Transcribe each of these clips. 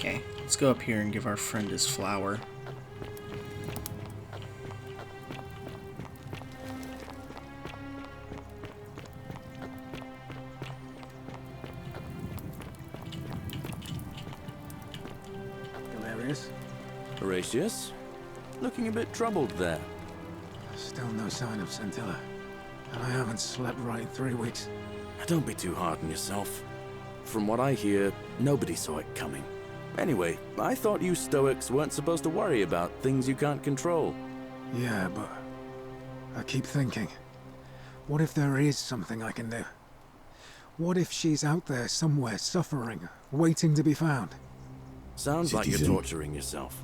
Okay, let's go up here and give our friend his flower. Galerius? Horatius? Looking a bit troubled there. Still no sign of Scintilla. And I haven't slept right in 3 weeks. Don't be too hard on yourself. From what I hear, nobody saw it coming. Anyway, I thought you Stoics weren't supposed to worry about things you can't control. Yeah, but I keep thinking, what if there is something I can do? What if she's out there somewhere suffering, waiting to be found? Sounds like you're Citizen. torturing yourself.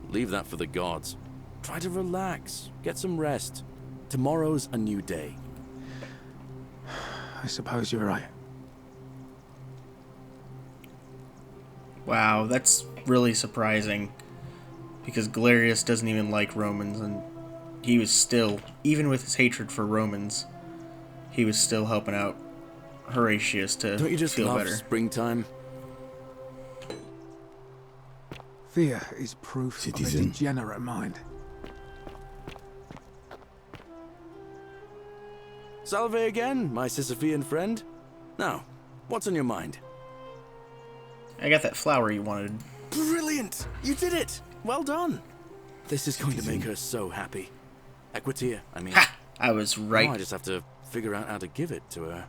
Leave that for the gods. Try to relax, get some rest. Tomorrow's a new day. I suppose you're right. Wow, that's really surprising. Because Galerius doesn't even like Romans, and he was still, even with his hatred for Romans, he was still helping out Horatius to Don't you just feel love better. springtime? Fear is proof of a Citizen. degenerate mind. Salve again, my Sisyphean friend. Now, what's on your mind? I got that flower you wanted. Brilliant! You did it! Well done! This is going to make her so happy. Equitia, I mean. Ha! I was right. Now I just have to figure out how to give it to her.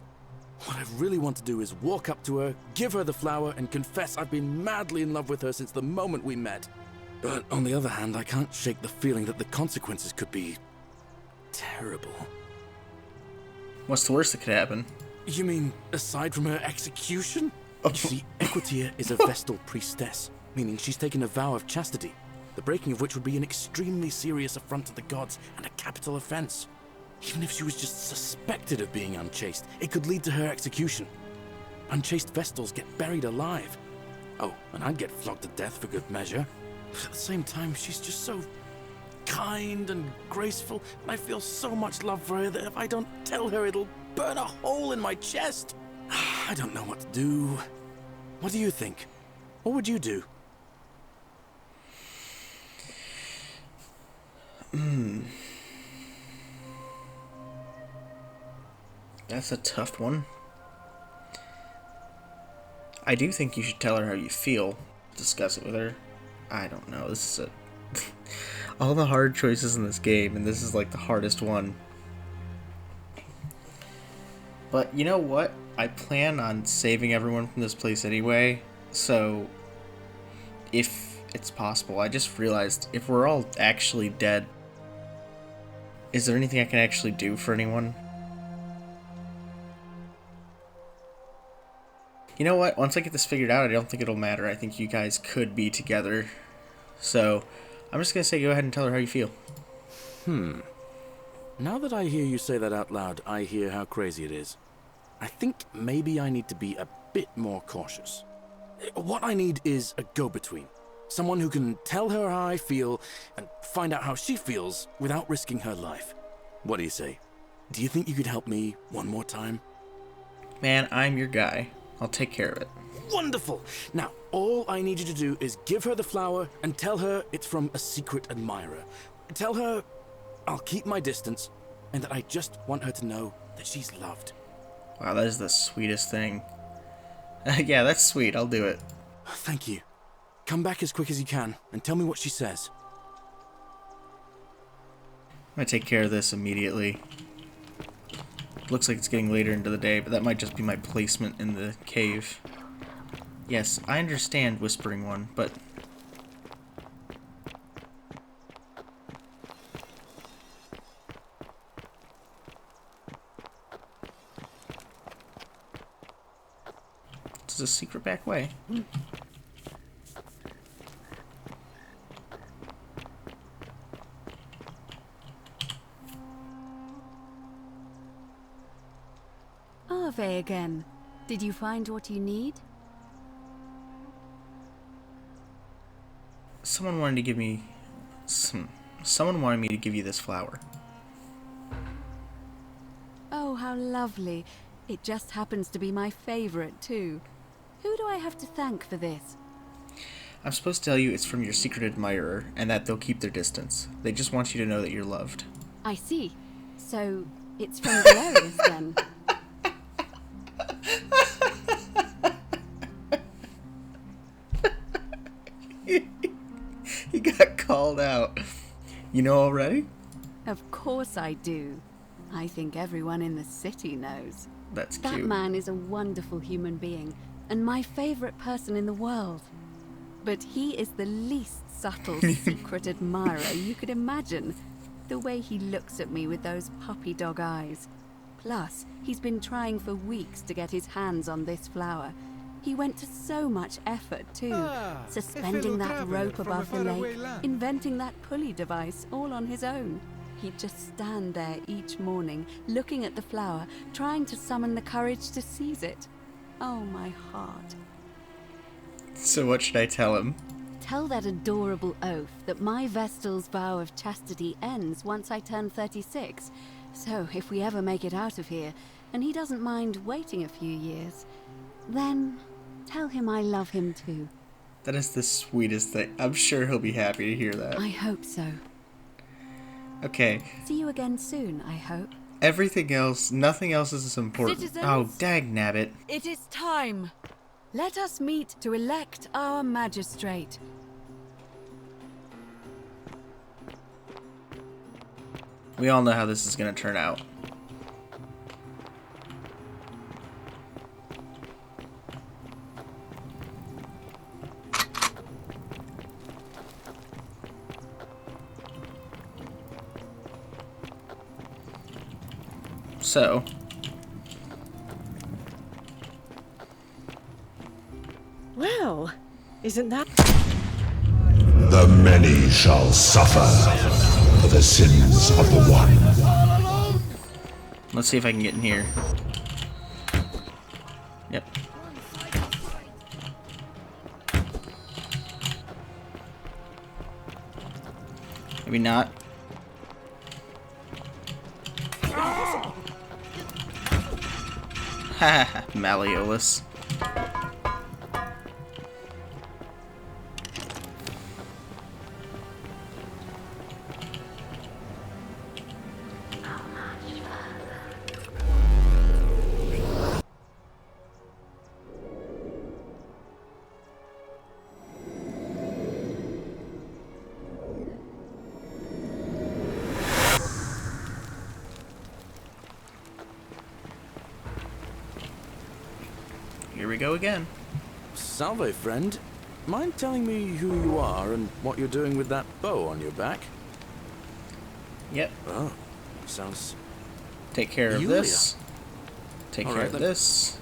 What I really want to do is walk up to her, give her the flower, and confess I've been madly in love with her since the moment we met. But on the other hand, I can't shake the feeling that the consequences could be terrible. What's the worst that could happen? You mean, aside from her execution? You see, Equitia is a Vestal priestess, meaning she's taken a vow of chastity, the breaking of which would be an extremely serious affront to the gods and a capital offense. Even if she was just suspected of being unchaste, it could lead to her execution. Unchaste Vestals get buried alive. Oh, and I'd get flogged to death for good measure. But at the same time, she's just so kind and graceful, and I feel so much love for her that if I don't tell her, it'll burn a hole in my chest. I don't know what to do. What do you think? What would you do? That's a tough one. I do think you should tell her how you feel. Discuss it with her. I don't know. This is all the hard choices in this game, and this is like the hardest one. But you know what? I plan on saving everyone from this place anyway, so if it's possible, I just realized if we're all actually dead, is there anything I can actually do for anyone? You know what? Once I get this figured out, I don't think it'll matter. I think you guys could be together. So, I'm just going to say go ahead and tell her how you feel. Now that I hear you say that out loud, I hear how crazy it is. I think maybe I need to be a bit more cautious. What I need is a go-between. Someone who can tell her how I feel and find out how she feels without risking her life. What do you say? Do you think you could help me one more time? Man, I'm your guy. I'll take care of it. Wonderful! Now, all I need you to do is give her the flower and tell her it's from a secret admirer. Tell her I'll keep my distance and that I just want her to know that she's loved. Wow, that is the sweetest thing. Yeah, that's sweet. I'll do it. Thank you. Come back as quick as you can and tell me what she says. I'm gonna take care of this immediately. Looks like it's getting later into the day, but that might just be my placement in the cave. Yes, I understand, Whispering One, but... This is a secret back way. Ave again. Did you find what you need? Someone wanted to give me... Someone wanted me to give you this flower. Oh, how lovely. It just happens to be my favorite, too. Who do I have to thank for this? I'm supposed to tell you it's from your secret admirer, and that they'll keep their distance. They just want you to know that you're loved. I see. So, it's from Valerius then? He got called out. You know already? Of course I do. I think everyone in the city knows. That's That cute. man is a wonderful human being, and my favorite person in the world. But he is the least subtle secret admirer you could imagine. The way he looks at me with those puppy dog eyes. Plus, he's been trying for weeks to get his hands on this flower. He went to so much effort, too. Suspending that rope above the lake, inventing that pulley device, all on his own. He'd just stand there each morning, looking at the flower, trying to summon the courage to seize it. Oh, my heart. So what should I tell him? Tell that adorable oaf that my Vestal's vow of chastity ends once I turn 36. So if we ever make it out of here, and he doesn't mind waiting a few years, then tell him I love him too. That is the sweetest thing. I'm sure he'll be happy to hear that. I hope so. Okay. See you again soon, I hope. Everything else, nothing else is as important. Citizens? Oh, dagnabbit. It is time. Let us meet to elect our magistrate. We all know how this is going to turn out. So, Well, isn't that... The many shall suffer for the sins of the one. let's see if I can get in here. Yep. Maybe not. Haha, Malleolus. Here we go again. Salve, friend. Mind telling me who you are and what you're doing with that bow on your back? Yep. Oh, sounds... Take care of Yulia. this. Take All care right, of then. this.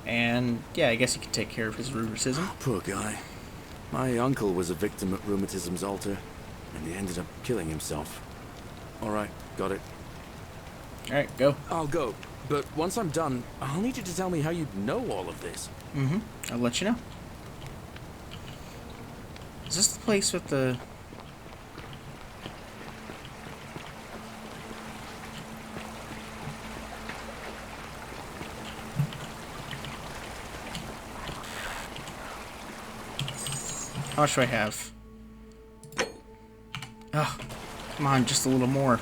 And yeah, I guess you could take care of his rheumatism. Poor guy. My uncle was a victim at rheumatism's altar, and he ended up killing himself. All right, got it. Alright, go. I'll go, but once I'm done, I'll need you to tell me how you know all of this. Mm-hmm. I'll let you know. Is this the place with the... How much do I have? Oh, come on, just a little more.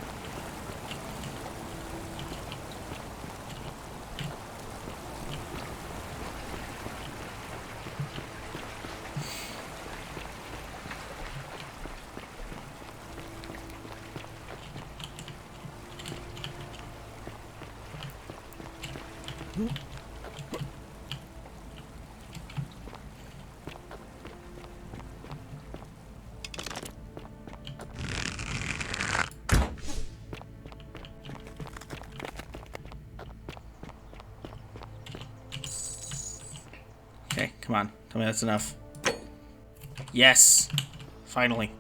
Okay, come on. Tell me that's enough. Yes! Finally.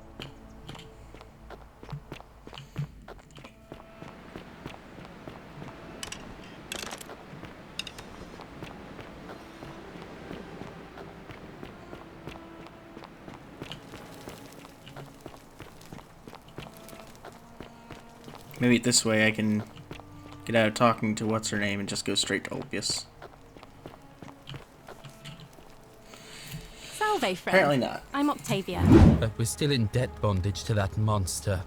Maybe this way I can get out of talking to what's-her-name and just go straight to Ulpius. Salve, friend. Apparently not. I'm Octavia. But we're still in debt bondage to that monster.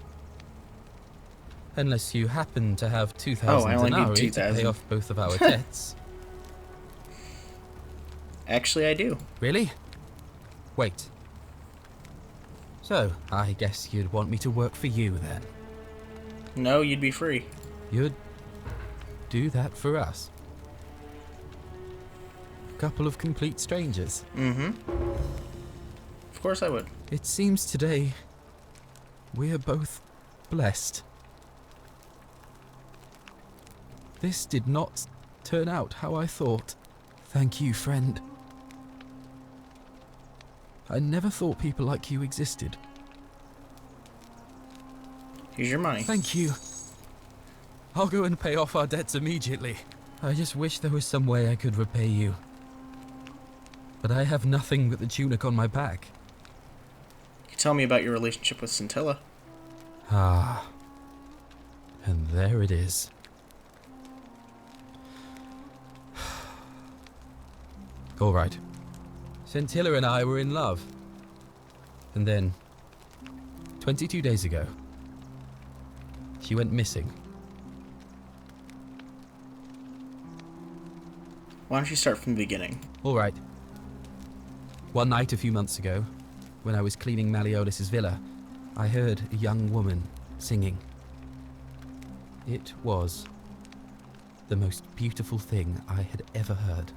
Unless you happen to have 2,000 I only need denarii to 2,000. pay off both of our debts. Actually, I do. Really? Wait. So, I guess you'd want me to work for you then. No, you'd be free. You'd do that for us? A couple of complete strangers. Mm-hmm. Of course I would. It seems today we're both blessed. This did not turn out how I thought. Thank you, friend. I never thought people like you existed. Here's your money. Thank you. I'll go and pay off our debts immediately. I just wish there was some way I could repay you. But I have nothing but the tunic on my back. You tell me about your relationship with Scintilla. Ah. And there it is. All right. Scintilla and I were in love. And then, 22 days ago, she went missing. Why don't you start from the beginning? All right. One night a few months ago, when I was cleaning Malleolis's villa, I heard a young woman singing. It was the most beautiful thing I had ever heard.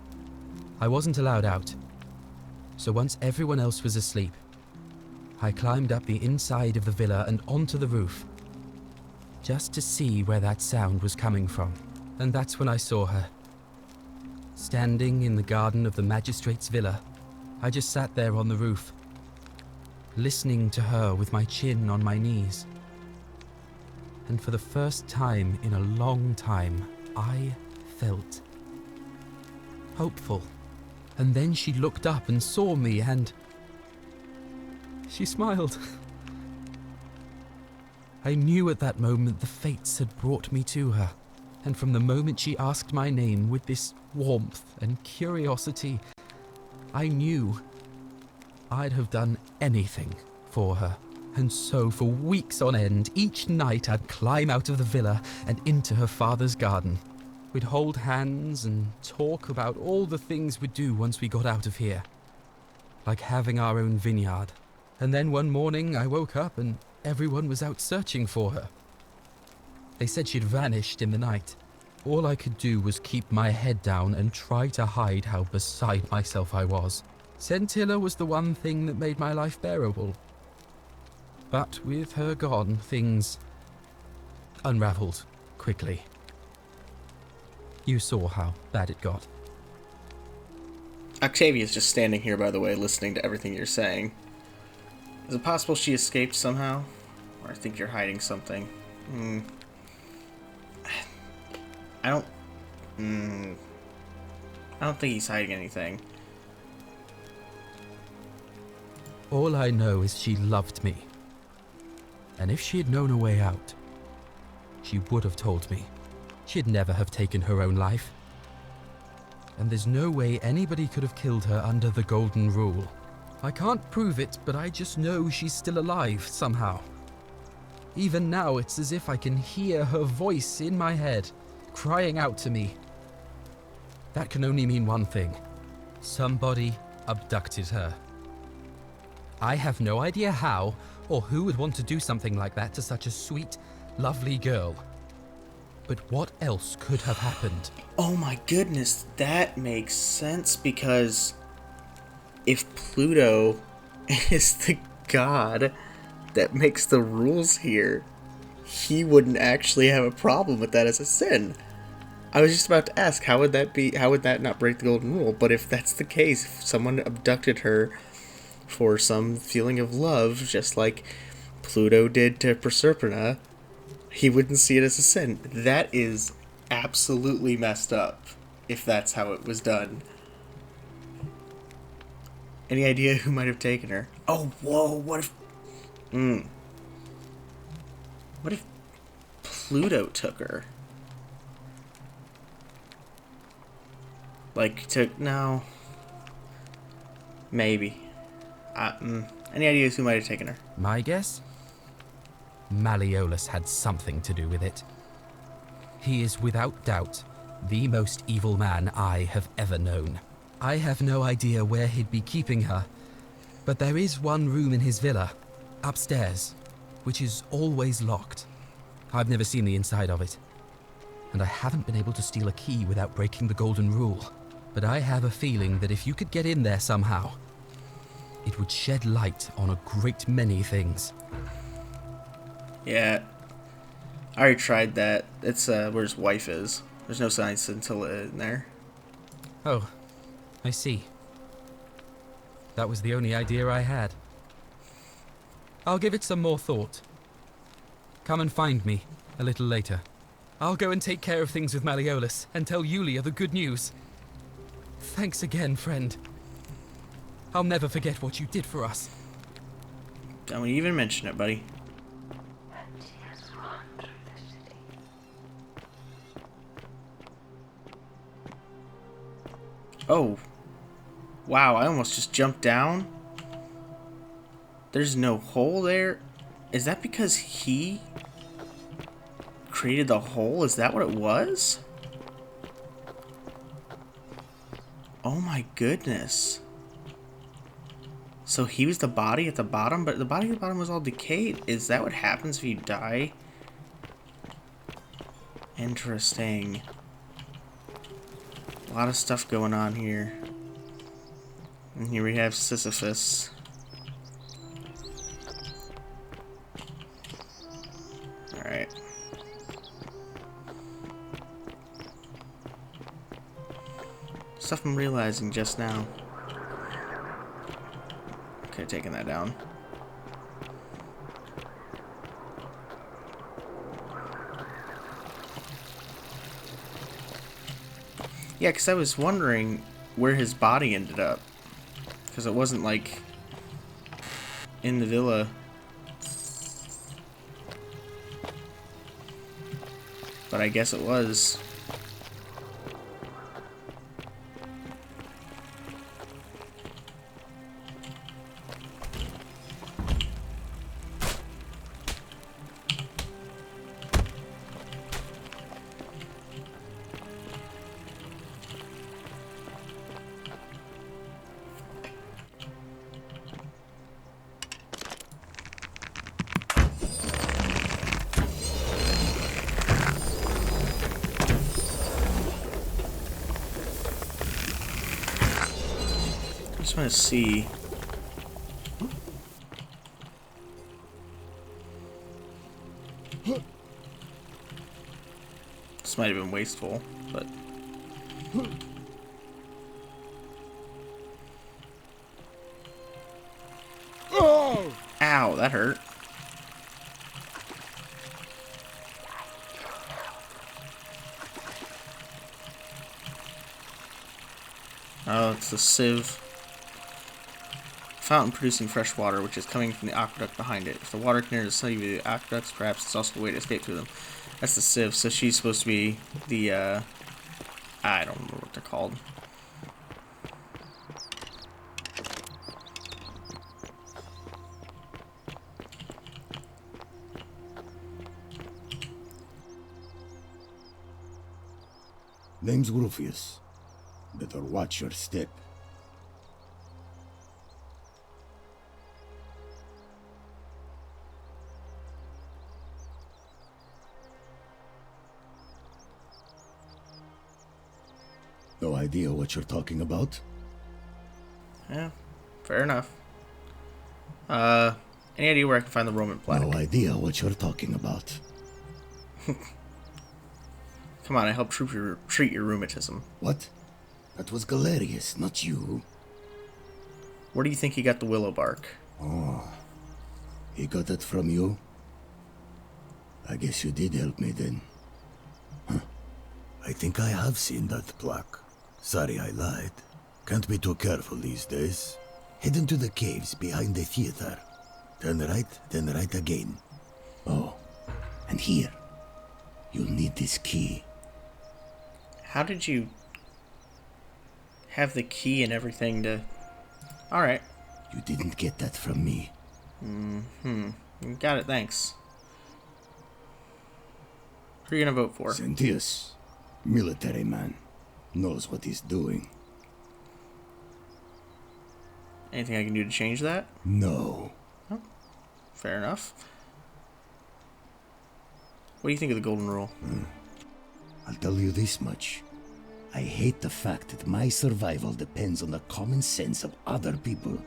I wasn't allowed out, so once everyone else was asleep, I climbed up the inside of the villa and onto the roof, just to see where that sound was coming from. And that's when I saw her. Standing in the garden of the magistrate's villa, I just sat there on the roof, listening to her with my chin on my knees. And for the first time in a long time, I felt hopeful. And then she looked up and saw me and she smiled. I knew at that moment the fates had brought me to her. And from the moment she asked my name with this warmth and curiosity, I knew I'd have done anything for her. And so for weeks on end, each night I'd climb out of the villa and into her father's garden. We'd hold hands and talk about all the things we'd do once we got out of here. Like having our own vineyard. And then one morning I woke up and everyone was out searching for her. They said she'd vanished in the night. All I could do was keep my head down and try to hide how beside myself I was. Scintilla was the one thing that made my life bearable. But with her gone, things unraveled quickly. You saw how bad it got. Octavia's just standing here, by the way, listening to everything you're saying. Is it possible she escaped somehow? Or I think you're hiding something. I don't think he's hiding anything. All I know is she loved me. And if she had known a way out, she would have told me. She'd never have taken her own life. And there's no way anybody could have killed her under the Golden Rule. I can't prove it, but I just know she's still alive somehow. Even now, it's as if I can hear her voice in my head, crying out to me. That can only mean one thing. Somebody abducted her. I have no idea how, or who would want to do something like that to such a sweet, lovely girl. But what else could have happened? Oh my goodness, that makes sense, because if Pluto is the god that makes the rules here, he wouldn't actually have a problem with that as a sin. I was just about to ask, how would that not break the Golden Rule? But if that's the case, if someone abducted her for some feeling of love, just like Pluto did to Proserpina, he wouldn't see it as a sin. That is absolutely messed up, if that's how it was done. Any idea who might have taken her? Oh, whoa, what if... What if Pluto took her? Like, no. Maybe. Any ideas who might have taken her? My guess? Malleolus had something to do with it. He is without doubt the most evil man I have ever known. I have no idea where he'd be keeping her, but there is one room in his villa, upstairs, which is always locked. I've never seen the inside of it, and I haven't been able to steal a key without breaking the golden rule. But I have a feeling that if you could get in there somehow, it would shed light on a great many things. Yeah, I already tried that. It's where his wife is. There's no science until in there. Oh, I see. That was the only idea I had. I'll give it some more thought. Come and find me a little later. I'll go and take care of things with Malleolus and tell Yulia the good news. Thanks again, friend. I'll never forget what you did for us. Don't even mention it, buddy. Oh. Wow, I almost just jumped down. There's no hole there. Is that because he created the hole? Is that what it was? Oh my goodness. So he was the body at the bottom, but the body at the bottom was all decayed. Is that what happens if you die? Interesting. A lot of stuff going on here. And here we have Sisyphus. Alright. Stuff I'm realizing just now. Okay, taking that down. Yeah, because I was wondering where his body ended up. Because it wasn't, like, in the villa. But I guess it was. I just want to see. This might have been wasteful, but. Ow, that hurt. Oh, it's the sieve. Fountain producing fresh water, which is coming from the aqueduct behind it. If the water can enter the city via the aqueducts, perhaps it's also a way to escape through them. That's the sieve, so she's supposed to be the, I don't remember what they're called. Name's Rufius. Better watch your step. No idea what you're talking about? Yeah, fair enough. Any idea where I can find the Roman plaque? No idea what you're talking about. Come on, I helped treat your rheumatism. What? That was Galerius, not you. Where do you think he got the willow bark? Oh, he got it from you? I guess you did help me then. Huh. I think I have seen that plaque. Sorry I lied. Can't be too careful these days. Head into the caves behind the theater. Turn right, then right again. Oh, and here. You'll need this key. How did you have the key and everything to... Alright, You didn't get that from me. Got it, thanks. Who are you gonna vote for? Sentius, military man, knows what he's doing. Anything I can do to change that? No. Fair enough. What do you think of the Golden Rule? I'll tell you this much. I hate the fact that my survival depends on the common sense of other people.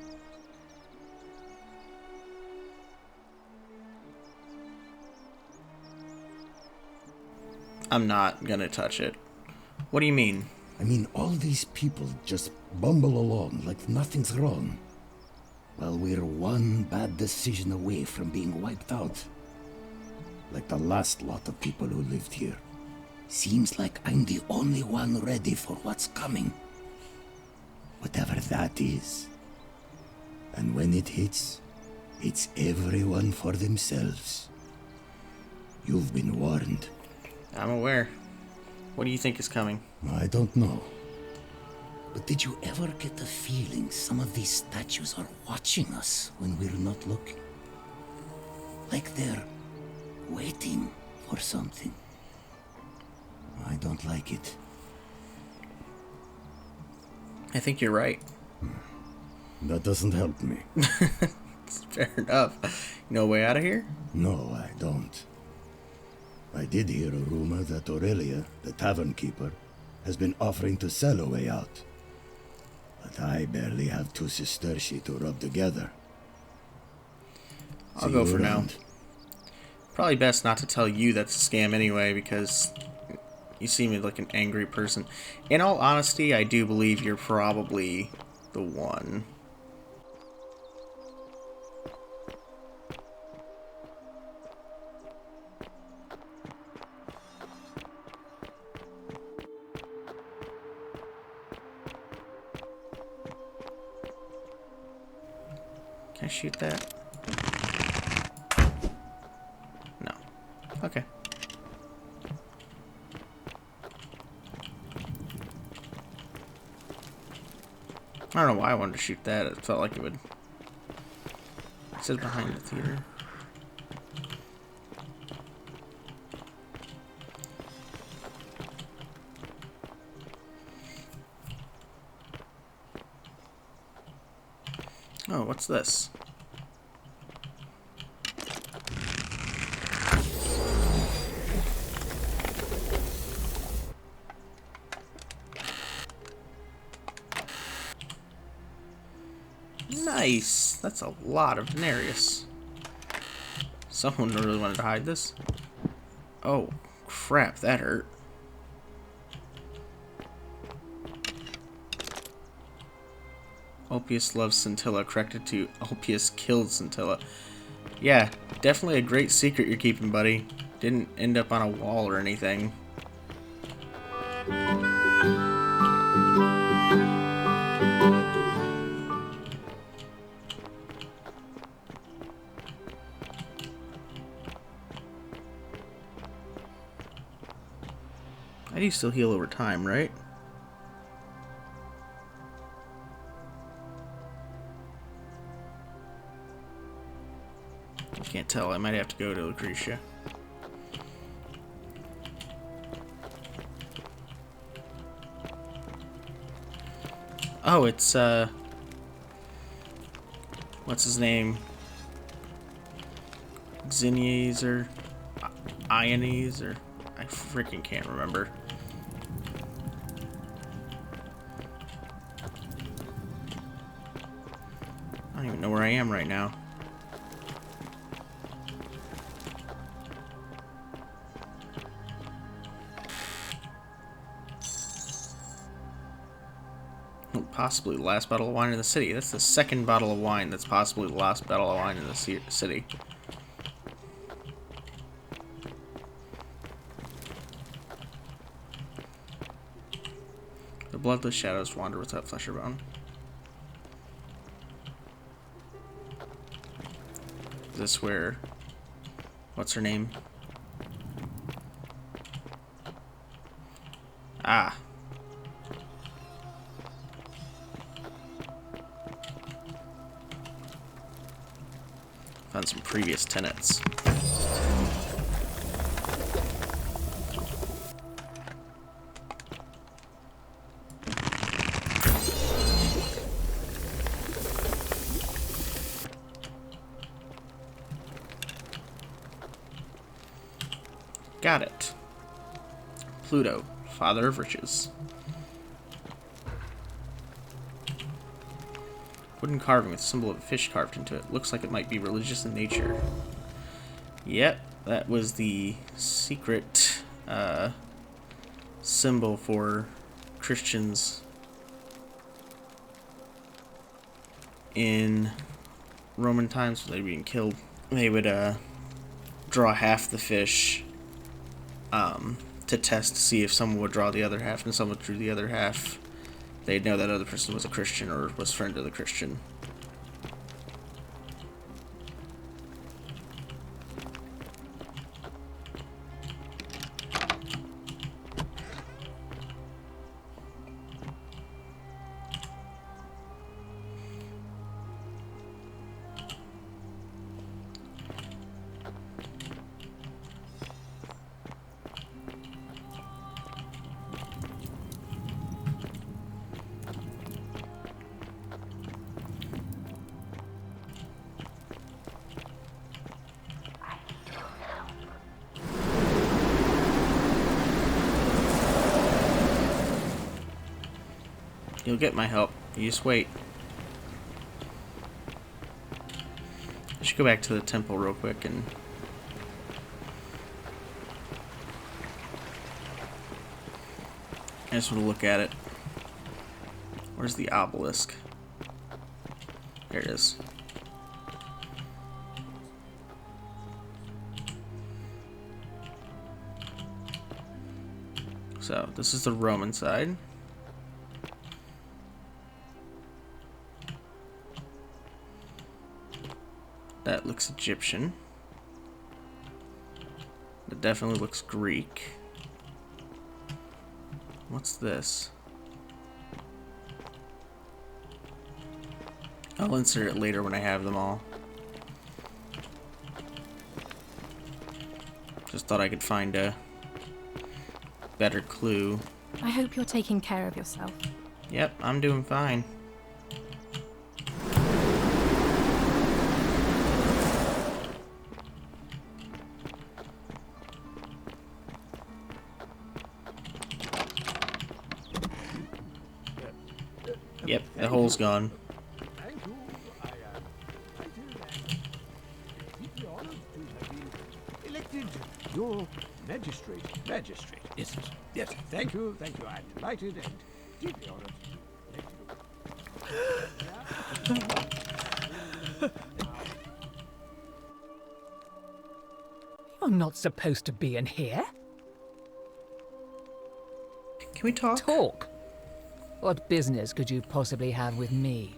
I'm not gonna touch it. What do you mean? I mean, all these people just bumble along like nothing's wrong, while we're one bad decision away from being wiped out. Like the last lot of people who lived here. Seems like I'm the only one ready for what's coming. Whatever that is. And when it hits, it's everyone for themselves. You've been warned. I'm aware. What do you think is coming? I don't know. But did you ever get the feeling some of these statues are watching us when we're not looking? Like they're waiting for something. I don't like it. I think you're right. That doesn't help me. Fair enough. No way out of here? No, I don't. I did hear a rumor that Aurelia, the tavern keeper, has been offering to sell a way out. But I barely have two sesterci to rub together. I'll go for now. Probably best not to tell you that's a scam anyway, because you seem like an angry person. In all honesty, I do believe you're probably the one. Can I shoot that? No. Okay. I don't know why I wanted to shoot that. It felt like it would. It says behind the theater. Oh, what's this? Nice. That's a lot of denarius. Someone really wanted to hide this. Oh, crap, that hurt. Ulpius loves Scintilla, corrected to Ulpius killed Scintilla. Yeah, definitely a great secret you're keeping, buddy. Didn't end up on a wall or anything. I do still heal over time, right? I can't tell. I might have to go to Lucretia. Oh, it's, what's his name? Xenies or Iones, or I freaking can't remember. I don't even know where I am right now. Possibly the last bottle of wine in the city. That's the second bottle of wine that's possibly the last bottle of wine in the city. The bloodless shadows wander without flesh or bone. Is this where... What's her name? Ah. on some previous tenants. Got it. Pluto, father of riches. Wooden carving with a symbol of a fish carved into it. Looks like it might be religious in nature. Yep, that was the secret symbol for Christians in Roman times when they were being killed. They would draw half the fish to test to see if someone would draw the other half, and someone drew the other half. They'd know that other person was a Christian or was friend of the Christian. You'll get my help. You just wait. I should go back to the temple real quick and... I just want to look at it. Where's the obelisk? There it is. So, this is the Roman side. That looks Egyptian. That definitely looks Greek. What's this? I'll insert it later when I have them all. Just thought I could find a better clue. I hope you're taking care of yourself. Yep, I'm doing fine. Yep, the hole's gone. Thank you. I deeply honored to have been elected your magistrate. Magistrate, yes, yes. Thank you. I'm delighted and deeply honored to elect you. You're not supposed to be in here. Can we talk? Talk? What business could you possibly have with me?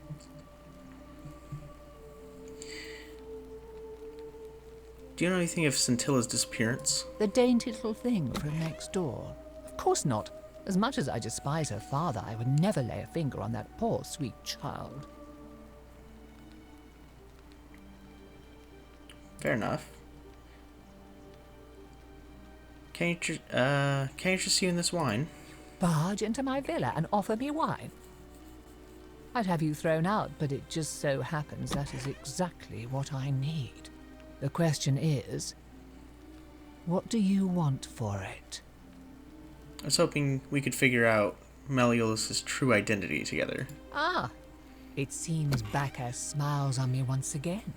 Do you know anything of Scintilla's disappearance? The dainty little thing from next door? Of course not. As much as I despise her father, I would never lay a finger on that poor, sweet child. Fair enough. Can I interest you in this wine? Barge into my villa and offer me wine? I'd have you thrown out, but it just so happens that is exactly what I need. The question is, what do you want for it? I was hoping we could figure out Meliodas' true identity together. Ah, it seems Bacchus smiles on me once again,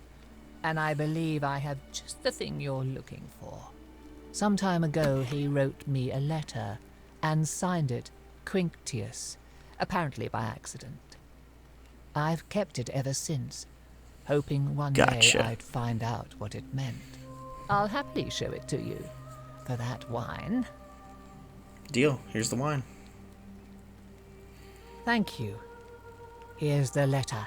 and I believe I have just the thing you're looking for. Some time ago he wrote me a letter and signed it Quinctius, apparently by accident. I've kept it ever since, hoping one day I'd find out what it meant. I'll happily show it to you for that wine. Deal. Here's the wine. Thank you. Here's the letter.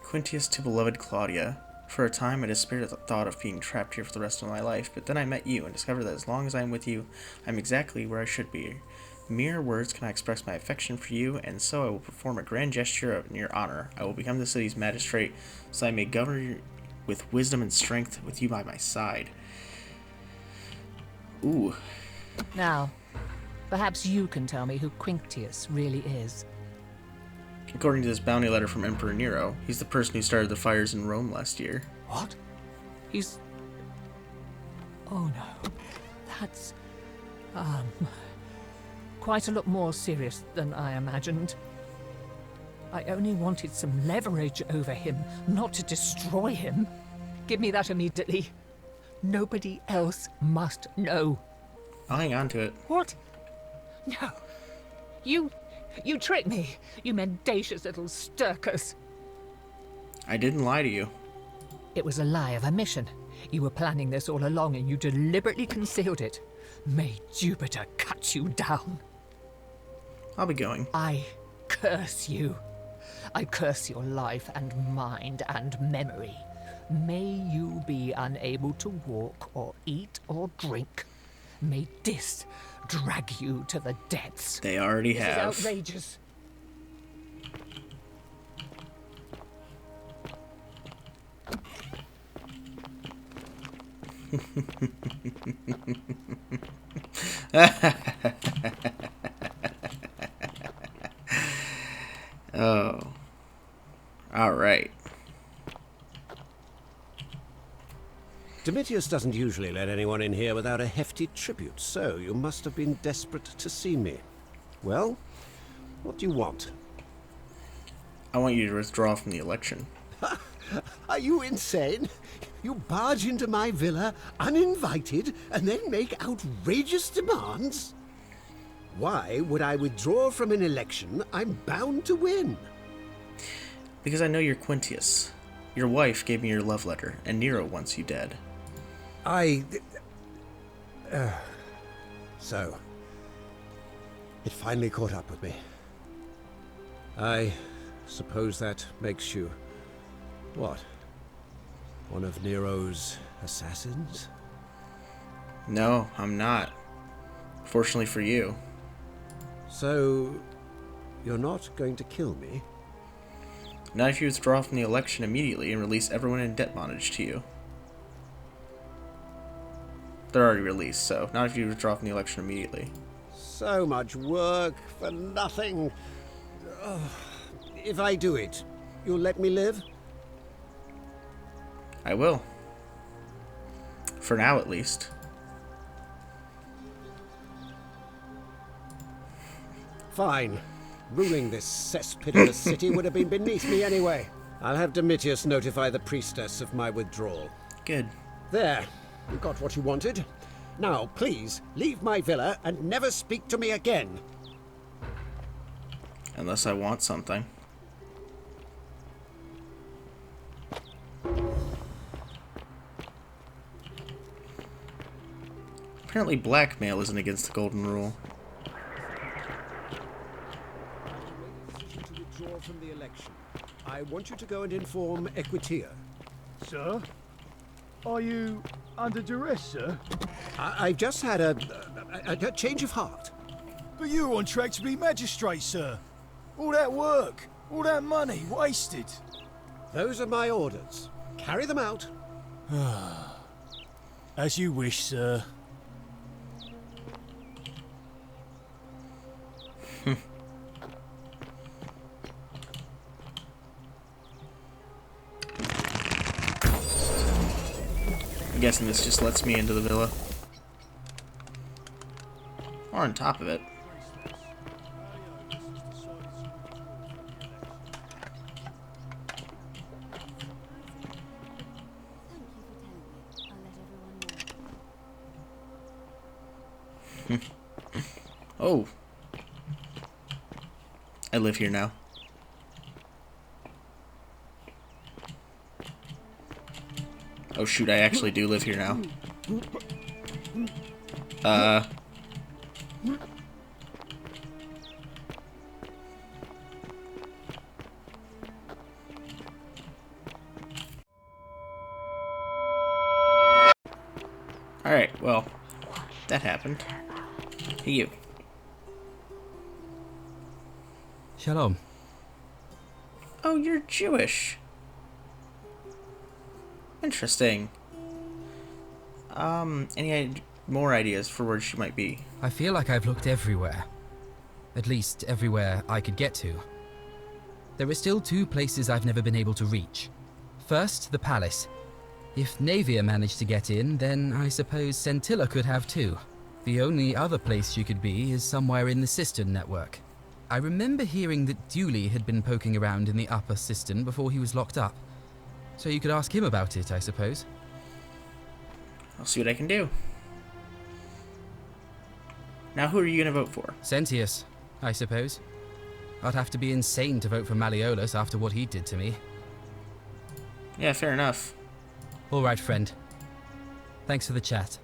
Quintius to beloved Claudia. For a time I despaired at the thought of being trapped here for the rest of my life, but then I met you and discovered that as long as I am with you, I'm exactly where I should be. mere words cannot express my affection for you, and so I will perform a grand gesture in your honor. I will become the city's magistrate, so I may govern with wisdom and strength with you by my side. Ooh. Now, perhaps you can tell me who Quinctius really is. According to this bounty letter from Emperor Nero, he's the person who started the fires in Rome last year. What? He's... Oh no. That's... quite a lot more serious than I imagined. I only wanted some leverage over him, not to destroy him. Give me that immediately. Nobody else must know. I'll hang on to it. What? No. You tricked me, you mendacious little stirkers. I didn't lie to you. It was a lie of omission. You were planning this all along and you deliberately concealed it. May Jupiter cut you down. I'll be going. I curse you. I curse your life and mind and memory. May you be unable to walk or eat or drink. May this drag you to the depths. They already have. This is outrageous. Oh. All right. Domitius doesn't usually let anyone in here without a hefty tribute, so you must have been desperate to see me. Well, what do you want? I want you to withdraw from the election. Are you insane? You barge into my villa uninvited and then make outrageous demands? Why would I withdraw from an election I'm bound to win? Because I know you're Quintius. Your wife gave me your love letter, and Nero wants you dead. So, it finally caught up with me. I suppose that makes you, what, one of Nero's assassins? No, I'm not. Fortunately for you. So, you're not going to kill me? Not if you withdraw from the election immediately and release everyone in debt bondage to you. They're already released, so not if you withdraw from the election immediately. So much work for nothing. Ugh. If I do it, you'll let me live? I will. For now, at least. Fine. Ruling this cesspit of a city would have been beneath me anyway. I'll have Domitius notify the priestess of my withdrawal. Good. There. You got what you wanted. Now, please, leave my villa and never speak to me again. Unless I want something. Apparently blackmail isn't against the golden rule. To withdraw from the election. I want you to go and inform Equitia. Sir? Are you under duress, sir? I've just had a change of heart. But you were on track to be magistrate, sir. All that work, all that money, wasted. Those are my orders. Carry them out. As you wish, sir. I'm guessing this just lets me into the villa. Or on top of it. Oh. I live here now. Oh shoot, I actually do live here now. Alright, well, that happened. Hey, you. Shalom. Oh, you're Jewish. Interesting. Any more ideas for where she might be? I feel like I've looked everywhere. At least everywhere I could get to. There are still 2 places I've never been able to reach. First, the palace. If Navia managed to get in, then I suppose Scintilla could have too. The only other place she could be is somewhere in the Cistern network. I remember hearing that Dooley had been poking around in the upper cistern before he was locked up. So you could ask him about it, I suppose. I'll see what I can do. Now who are you gonna vote for? Sentius, I suppose. I'd have to be insane to vote for Malleolus after what he did to me. Yeah, fair enough. All right, friend. Thanks for the chat.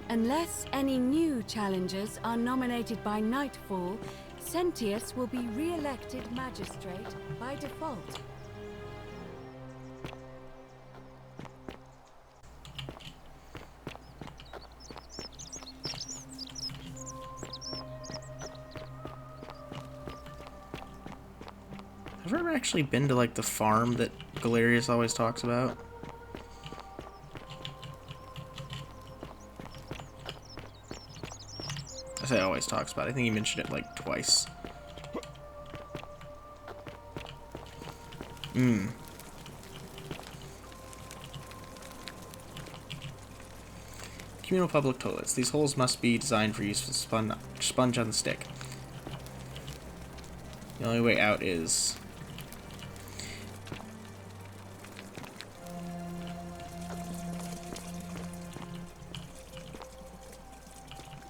Unless any new challengers are nominated by nightfall, Sentius will be re-elected magistrate by default. Have I ever actually been to, like, the farm that Galerius always talks about? I say always talks about. I think he mentioned it, like, twice. Communal public toilets. These holes must be designed for use with sponge on the stick. The only way out is...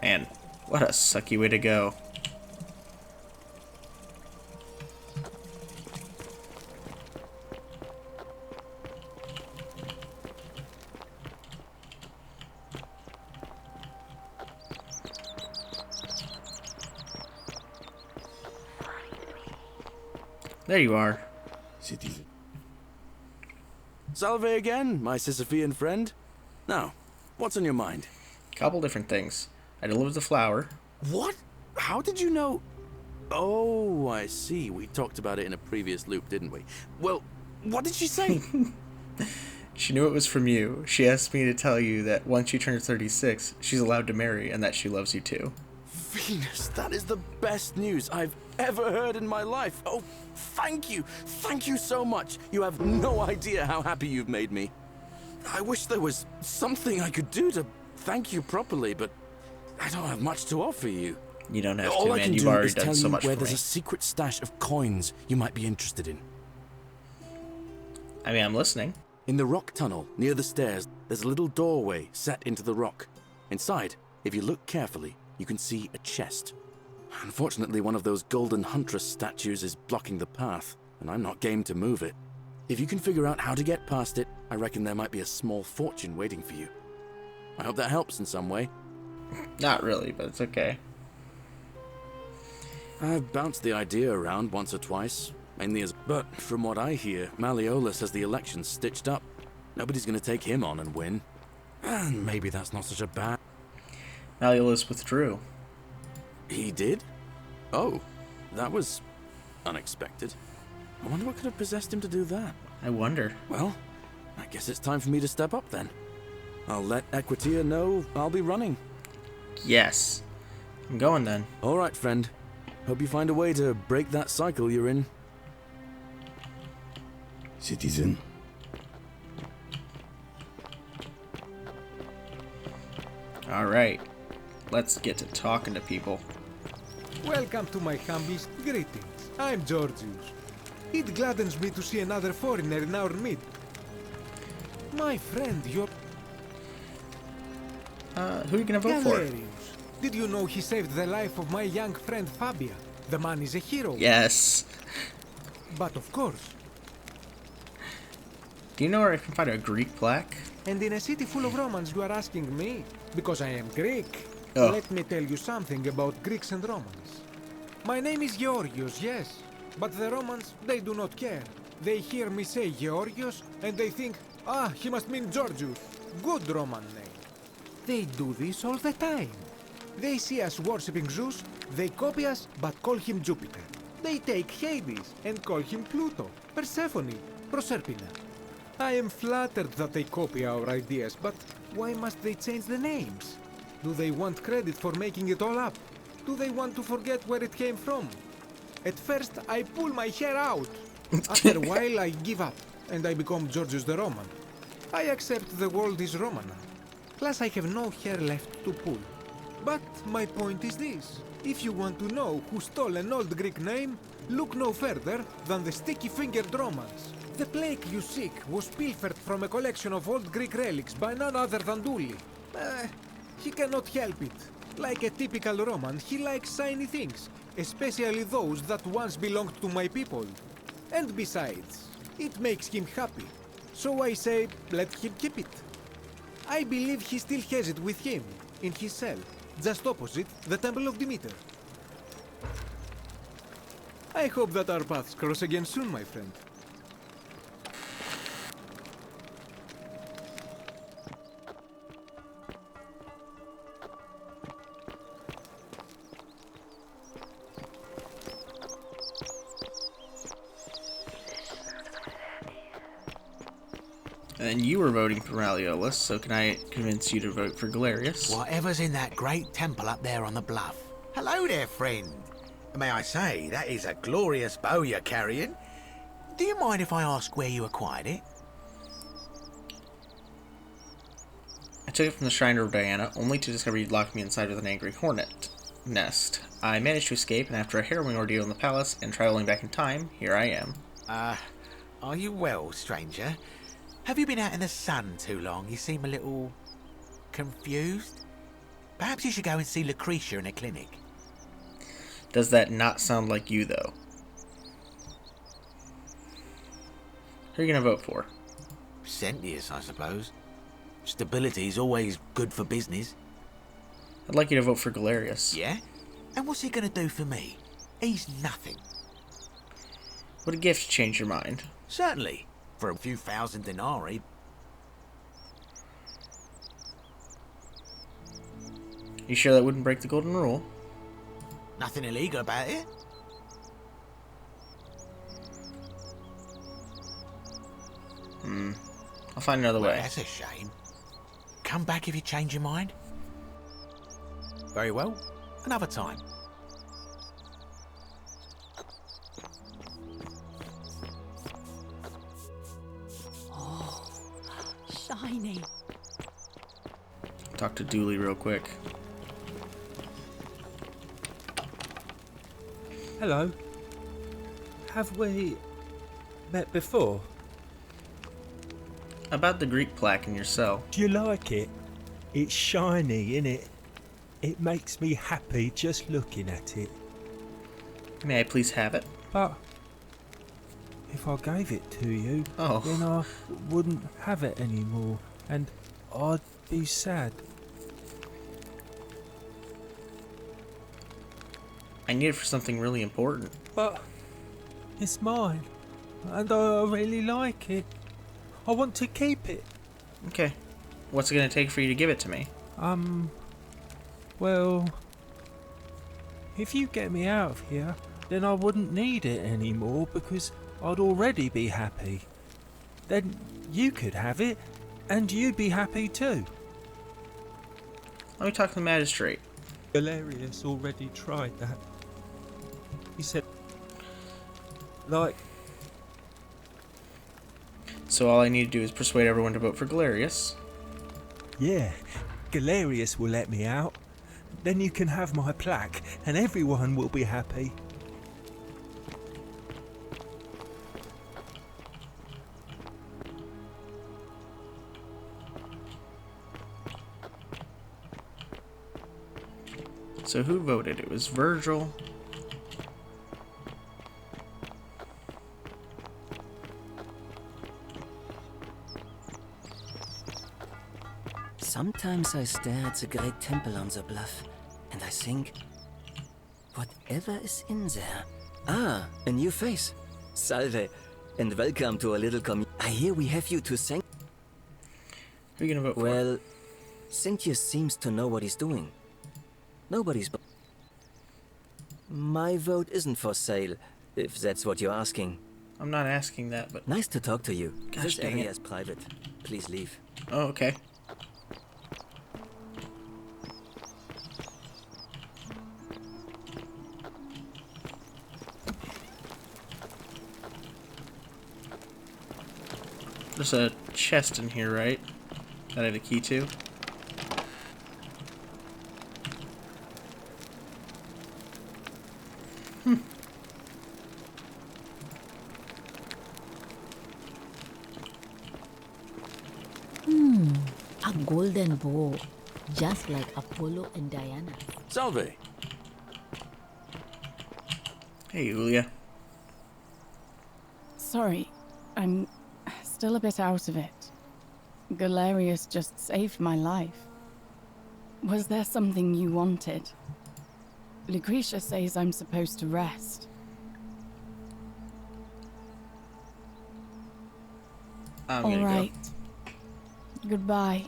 Man, what a sucky way to go. There you are. Citizen. Salve again, my Sisyphean friend. Now, what's on your mind? Couple different things. I delivered the flour. What? How did you know? Oh, I see. We talked about it in a previous loop, didn't we? Well, what did she say? She knew it was from you. She asked me to tell you that once you turn 36, she's allowed to marry and that she loves you too. Venus, that is the best news I've ever heard in my life. Oh, thank you. Thank you so much. You have no idea how happy you've made me. I wish there was something I could do to thank you properly, but I don't have much to offer you. You don't have All to, I man. can You've do already is done tell so you much where for there's me. a secret stash of coins you might be interested in. I mean, I'm listening. In the rock tunnel near the stairs, there's a little doorway set into the rock. Inside, if you look carefully, you can see a chest. Unfortunately, one of those golden huntress statues is blocking the path, and I'm not game to move it. If you can figure out how to get past it, I reckon there might be a small fortune waiting for you. I hope that helps in some way. Not really, but it's okay. I've bounced the idea around once or twice, mainly as... But from what I hear, Malleolus has the election stitched up. Nobody's going to take him on and win. And maybe that's not such a bad... Malleolus withdrew. He did? Oh, that was unexpected. I wonder what could have possessed him to do that. I wonder. Well, I guess it's time for me to step up then. I'll let Equitia know I'll be running. Yes. I'm going then. All right, friend. Hope you find a way to break that cycle you're in. Citizen. Alright. Let's get to talking to people. Welcome to my humblest greetings. I'm Georgius. It gladdens me to see another foreigner in our midst. My friend, you're... Who are you gonna vote for? Galerius. Did you know he saved the life of my young friend Fabia? The man is a hero. Yes. But of course. Do you know where I can find a Greek plaque? And in a city full of Romans you are asking me? Because I am Greek. Oh. Let me tell you something about Greeks and Romans. My name is Georgios, yes. But the Romans, they do not care. They hear me say Georgios, and they think, ah, he must mean Georgius. Good Roman name. They do this all the time. They see us worshipping Zeus, they copy us, but call him Jupiter. They take Hades and call him Pluto, Persephone, Proserpina. I am flattered that they copy our ideas, but why must they change the names? Do they want credit for making it all up? Do they want to forget where it came from? At first, I pull my hair out. After a while, I give up, and I become Georgius the Roman. I accept the world is Roman now. Plus, I have no hair left to pull. But my point is this. If you want to know who stole an old Greek name, look no further than the sticky-fingered Romans. The plague you seek was pilfered from a collection of old Greek relics by none other than Dully. He cannot help it. Like a typical Roman, he likes shiny things, especially those that once belonged to my people. And besides, it makes him happy. So I say, let him keep it. I believe he still has it with him, in his cell, just opposite the Temple of Demeter. I hope that our paths cross again soon, my friend. And you were voting for Malleolus, so can I convince you to vote for Galerius? Whatever's in that great temple up there on the bluff. Hello there, friend. May I say, that is a glorious bow you're carrying. Do you mind if I ask where you acquired it? I took it from the Shrine of Diana, only to discover you'd locked me inside with an angry hornet nest. I managed to escape, and after a harrowing ordeal in the palace and traveling back in time, here I am. Are you well, stranger? Have you been out in the sun too long? You seem a little confused. Perhaps you should go and see Lucretia in a clinic. Does that not sound like you, though? Who are you going to vote for? Sentius, I suppose. Stability is always good for business. I'd like you to vote for Galerius. Yeah? And what's he going to do for me? He's nothing. Would a gift change your mind? Certainly. For a few thousand denarii. You sure that wouldn't break the golden rule? Nothing illegal about it. I'll find another way. That's a shame. Come back if you change your mind. Very well. Another time. Shiny. Talk to Dooley real quick. Hello. Have we met before? About the Greek plaque in your cell. Do you like it? It's shiny, innit? It makes me happy just looking at it. May I please have it? But if I gave it to you, Oh. then I wouldn't have it anymore, and I'd be sad. I need it for something really important. But it's mine, and I really like it. I want to keep it. Okay. What's it going to take for you to give it to me? Well, if you get me out of here, then I wouldn't need it anymore because I'd already be happy. Then you could have it, and you'd be happy too. Let me talk to the magistrate. Galerius already tried that. He said, like... So all I need to do is persuade everyone to vote for Galerius. Yeah, Galerius will let me out. Then you can have my plaque, and everyone will be happy. So who voted? It was Virgil. Sometimes I stare at the great temple on the bluff, and I think, whatever is in there? Ah, a new face. Salve. and welcome to a little I hear we have you to Sanct. Who are you gonna vote for? Well, Sanctius seems to know what he's doing. Nobody's. My vote isn't for sale, if that's what you're asking. I'm not asking that, but... Nice to talk to you. Gosh, This dang area it. is private. Please leave. Oh, okay. There's a chest in here, right? That I have a key to. A golden bow, just like Apollo and Diana. Salve. Hey, Julia. Sorry, I'm still a bit out of it. Galerius just saved my life. Was there something you wanted? Lucretia says I'm supposed to rest. I'm All gonna right. Goodbye.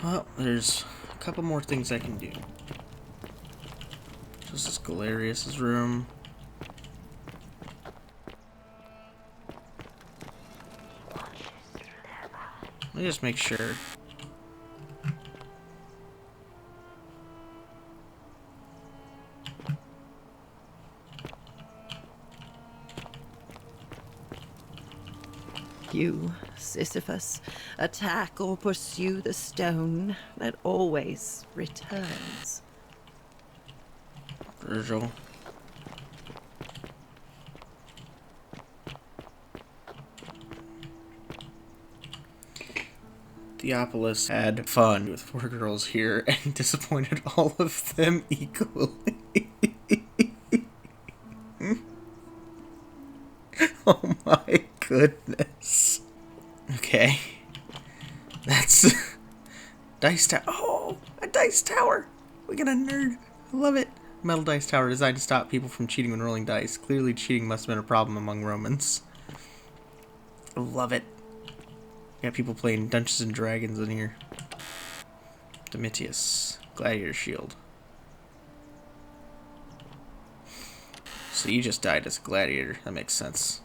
Well, there's a couple more things I can do. This is Galerius' room. Let me just make sure. You, Sisyphus, attack or pursue the stone that always returns. Virgil. Theopolis had fun with 4 girls here and disappointed all of them equally. Oh my goodness. Okay. That's... Dice Tower. Oh! A dice tower! We got a nerd. I love it. Metal dice tower designed to stop people from cheating when rolling dice. Clearly cheating must have been a problem among Romans. I love it. Got people playing Dungeons and Dragons in here. Domitius. Gladiator shield. So you just died as a gladiator. That makes sense.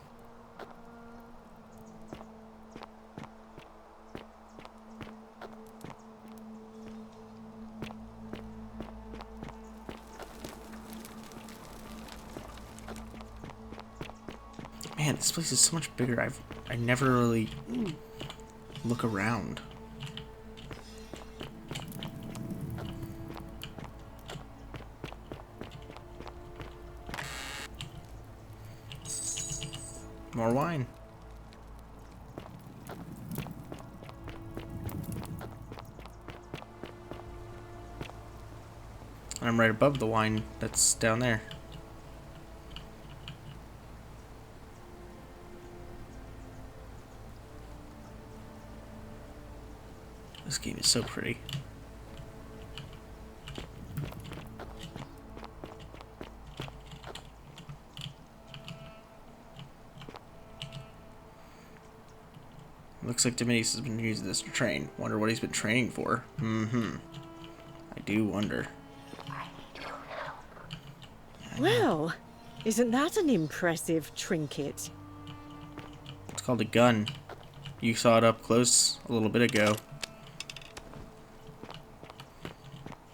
Man, this place is so much bigger. I never really look around. More wine. I'm right above the wine that's down there. This game is so pretty. Looks like Domitius has been using this to train. Wonder what he's been training for. I do wonder. Well, isn't that an impressive trinket? It's called a gun. You saw it up close a little bit ago.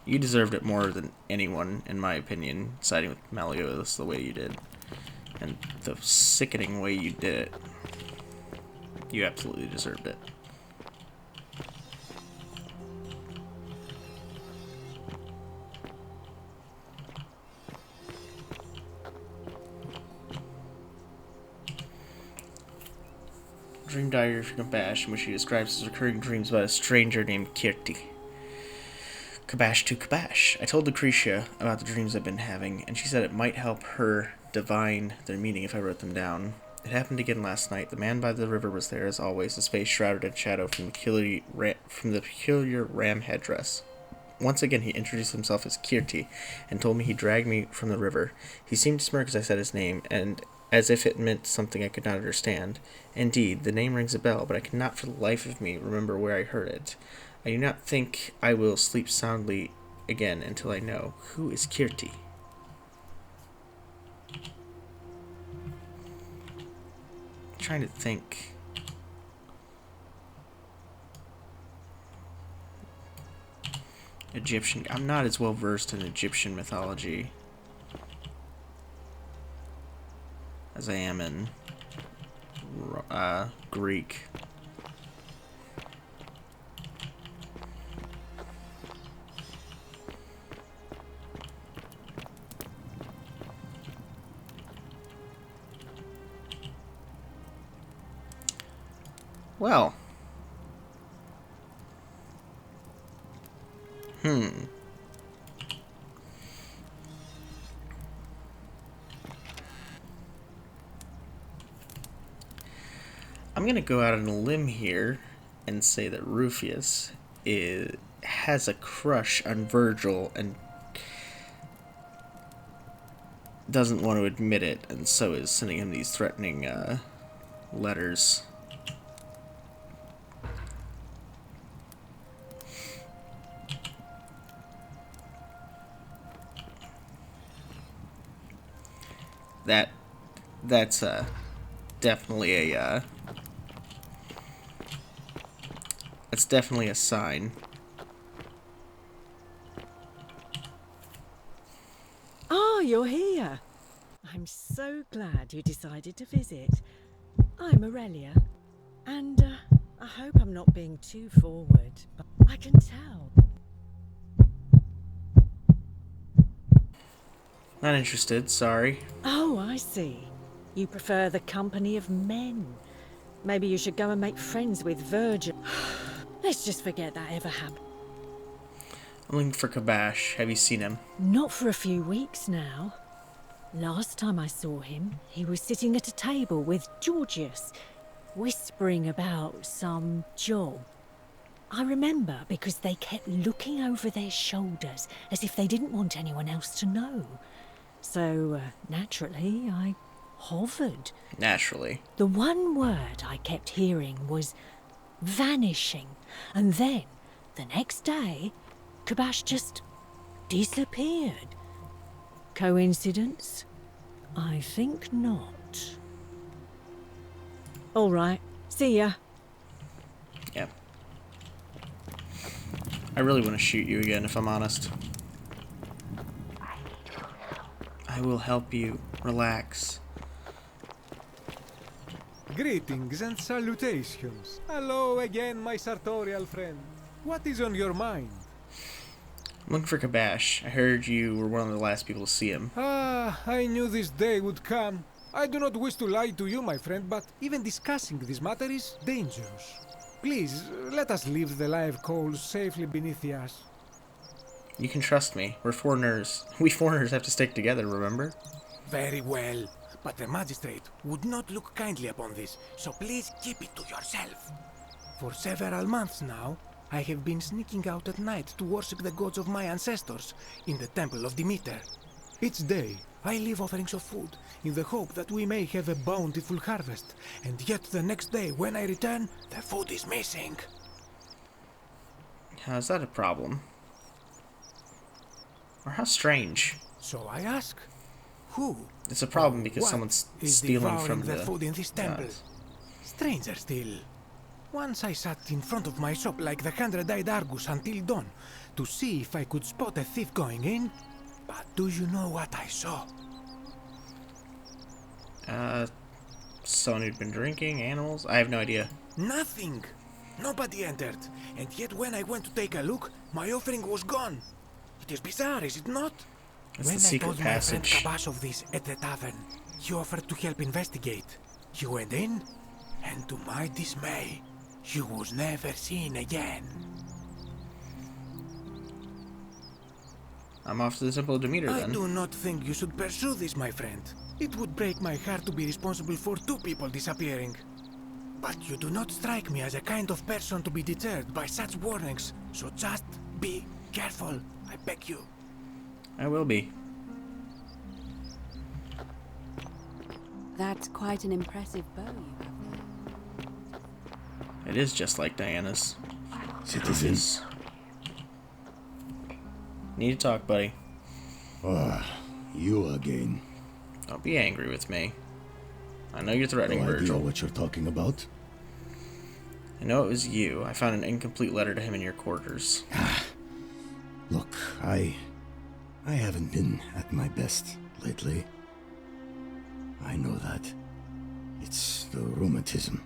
You deserved it more than anyone, in my opinion, siding with Malleolus the way you did. And the sickening way you did it. You absolutely deserved it. Dream diary from Kabash, in which he describes his recurring dreams about a stranger named Kirti. Kabash to Kabash. I told Lucretia about the dreams I've been having, and she said it might help her divine their meaning if I wrote them down. It happened again last night. The man by the river was there, as always, his face shrouded in shadow from the peculiar ram headdress. Once again, he introduced himself as Kirti, and told me he dragged me from the river. He seemed to smirk as I said his name, and as if it meant something I could not understand. Indeed, the name rings a bell, but I cannot for the life of me remember where I heard it. I do not think I will sleep soundly again until I know who is Kirti. I'm trying to think. Egyptian. I'm not as well versed in Egyptian mythology as I am in Greek. Well. I'm gonna go out on a limb here and say that Rufius has a crush on Virgil and doesn't want to admit it, and so is sending him these threatening letters. That's definitely a that's definitely a sign. Ah, you're here. I'm so glad you decided to visit. I'm Aurelia, and I hope I'm not being too forward, but I can tell. Not interested, sorry. Oh, I see. You prefer the company of men. Maybe you should go and make friends with Virgil. Let's just forget that ever happened. I'm looking for Kabash. Have you seen him? Not for a few weeks now. Last time I saw him, he was sitting at a table with Georgius, whispering about some job. I remember because they kept looking over their shoulders as if they didn't want anyone else to know. So, naturally, I hovered. Naturally. The one word I kept hearing was vanishing, and then, the next day, Kabash just disappeared. Coincidence? I think not. All right, see ya. Yeah. I really want to shoot you again, if I'm honest. I will help you. Relax. Greetings and salutations. Hello again, my sartorial friend. What is on your mind? I'm looking for Kabash. I heard you were one of the last people to see him. Ah, I knew this day would come. I do not wish to lie to you, my friend, but even discussing this matter is dangerous. Please, let us leave the live coals safely beneath us. You can trust me. We're foreigners. We foreigners have to stick together, remember? Very well. But the magistrate would not look kindly upon this, so please keep it to yourself. For several months now, I have been sneaking out at night to worship the gods of my ancestors in the Temple of Demeter. Each day, I leave offerings of food in the hope that we may have a bountiful harvest, and yet the next day when I return, the food is missing. How is that a problem? Or how strange? So I ask, who? It's a problem because someone's stealing from the food in this temple. Stranger still. Once I sat in front of my shop like the 100-eyed Argus until dawn to see if I could spot a thief going in. But do you know what I saw? Someone who'd been drinking, animals? I have no idea. Nothing. Nobody entered. And yet when I went to take a look, my offering was gone. It is bizarre, is it not? It's when the secret I told passage. my friend Kabash of this at the tavern, he offered to help investigate. He went in, and to my dismay, he was never seen again. I'm off to the Temple of Demeter then. I do not think you should pursue this, my friend. It would break my heart to be responsible for 2 people disappearing. But you do not strike me as a kind of person to be deterred by such warnings, so just be Careful, I beg you. I will be. That's quite an impressive bow you have there. It is just like Diana's. Citizens. Need to talk, buddy. Ah, you again. Don't be angry with me. I know you're threatening No idea Virgil. what you're talking about? I know it was you. I found an incomplete letter to him in your quarters. Look, I haven't been at my best lately. I know that. It's the rheumatism.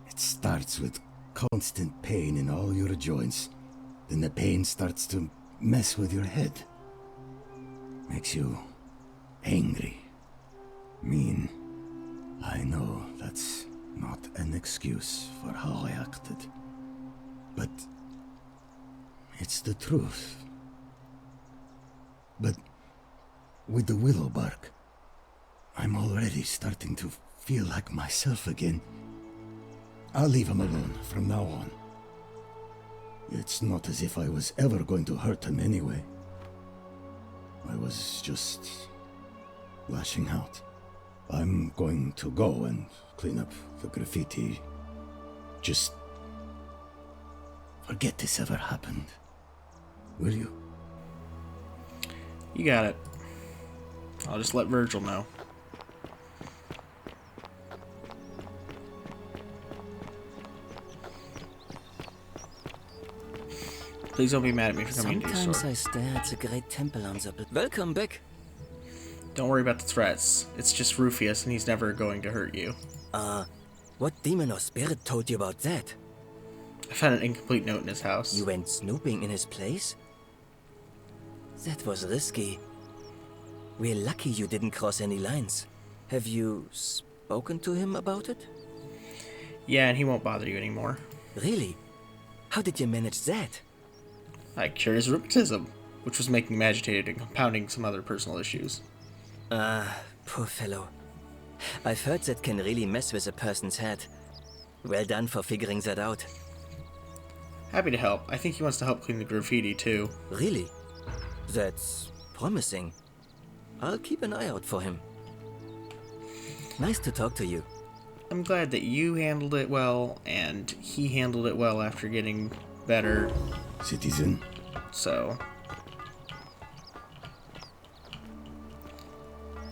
It starts with constant pain in all your joints. Then the pain starts to mess with your head. Makes you angry, mean. I know that's not an excuse for how I acted. But it's the truth. But with the willow bark, I'm already starting to feel like myself again. I'll leave him alone from now on. It's not as if I was ever going to hurt him anyway. I was just lashing out. I'm going to go and clean up the graffiti. Just forget this ever happened. Will you? You got it. I'll just let Virgil know. Please don't be mad at me for coming to your Sometimes store. I stare at the great temple on the... Welcome back. Don't worry about the threats. It's just Rufius, and he's never going to hurt you. What demon or spirit told you about that? I found an incomplete note in his house. You went snooping in his place? That was risky. We're lucky you didn't cross any lines. Have you spoken to him about it? Yeah, and he won't bother you anymore. Really? How did you manage that? I cured his rheumatism, which was making him agitated and compounding some other personal issues. Poor fellow. I've heard that can really mess with a person's head. Well done for figuring that out. Happy to help. I think he wants to help clean the graffiti, too. Really? That's promising. I'll keep an eye out for him. Nice to talk to you. I'm glad that you handled it well, and he handled it well after getting better. Citizen. So.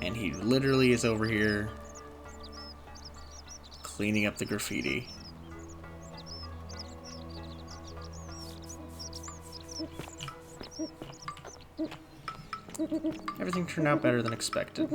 And he literally is over here cleaning up the graffiti. Everything turned out better than expected.